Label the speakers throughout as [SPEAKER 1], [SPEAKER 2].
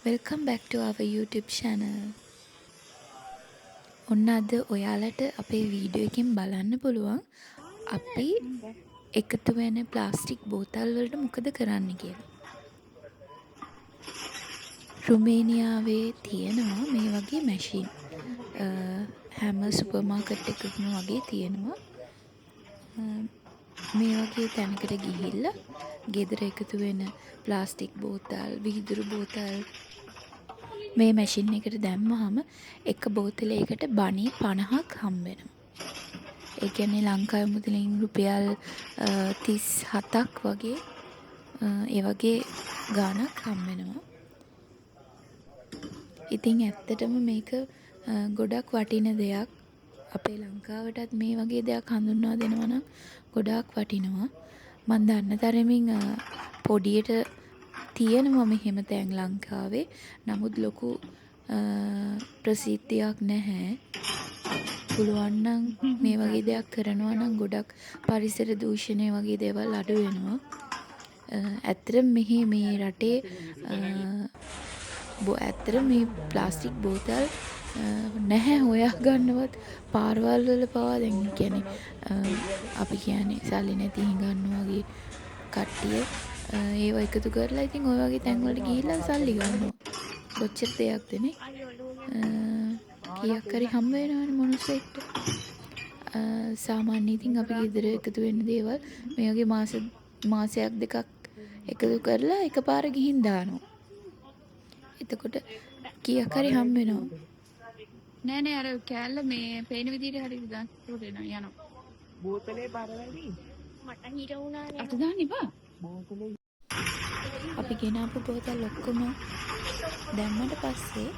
[SPEAKER 1] Welcome back to our YouTube channel. ඔන්න අද ඔයාලට අපේ වීඩියෝ එකෙන් බලන්න පුළුවන් අපි එකතු වෙන ප්ලාස්ටික් බෝතල් වලට මොකද කරන්න කියලා. රුමේනියාවේ තියෙනවා මේ වගේ මැෂින්. හැම සුපර් මාකට් එකකම වගේ තියෙනවා. මේ වගේ තැනකට ගිහිල්ලා ගෙදර එකතු වෙන ප්ලාස්ටික් බෝතල්, වීදුරු බෝතල් මේ මැෂින් එකට දැම්මහම එක බෝතලයකට බණී 50ක් හම්බ වෙනවා. ඒ කියන්නේ ලංකාවේ මුදලින් රුපියල් 37ක් වගේ ඒ වගේ ගාණක් හම්බ වෙනවා. ඉතින් ඇත්තටම මේක ගොඩක් වටින දෙයක්. අපේ ලංකාවටත් මේ වගේ දෙයක් හඳුන්වා දෙනවා නම් ගොඩාක් වටිනවා. මම දන්න තරමින් පොඩියට තියෙනවා මෙහෙම තැන් ලංකාවේ. නමුත් ලොකු ප්‍රසිද්ධියක් නැහැ. පුළුවන් නම් මේ වගේ දෙයක් කරනවා නම් ගොඩක් පරිසර දූෂණය වගේ දේවල් අඩු වෙනවා. ඇත්තටම මෙහි මේ රටේ ඇත්තටම මේ ප්ලාස්ටික් බෝතල් නැහැ හොයා ගන්නවත් පාරවල් වල පවා දැන් කියන්නේ අපි කියන්නේ සල්ලි නැති හිඟන්නෝ වගේ කට්ටිය ඒව එකතු කරලා ඉතින් ඔය වගේ තැන් වලට ගිහිල්ලා සල්ලි ගන්නවා. කොච්චර දෙයක්ද නේ? කීයක් හරි හම්බ වෙනවනේ මොනසෙක්ට. සාමාන්‍ය ඉතින් අපි ගෙදර එකතු වෙන දේවල් මේ වගේ මාසයක් දෙකක් එකතු කරලා එකපාර ගිහින් දානවා. එතකොට කීයක් හරි හම්බ වෙනවා.
[SPEAKER 2] නෑ අර කෑල්ල මේ පේන විදිහට හරි දාන්න යනවා.
[SPEAKER 3] බෝතලේ බර වැඩි.
[SPEAKER 2] මට හිර වුණානේ. අත දාන්න එපා.
[SPEAKER 3] බෝතලේ
[SPEAKER 1] අපි ගෙනාපු බෝතල් ඔක්කොම දැම්මට පස්සේ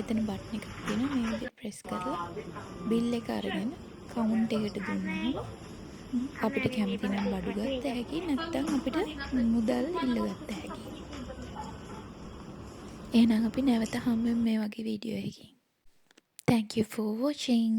[SPEAKER 1] එතන බටන් එකක් තියෙනවා මේ විදිහට ප්‍රෙස් කරලා බිල් එක අරගෙන කවුන්ට් එකට දුන්නාම අපිට කැමති නම් බඩු ගත්ත හැකි නැත්නම් අපිට මුදල් ඉල්ල ගත්ත හැකි. එහෙනම් අපි නැවත හම්බෙමු මේ වගේ වීඩියෝ එකකින්. Thank you for watching.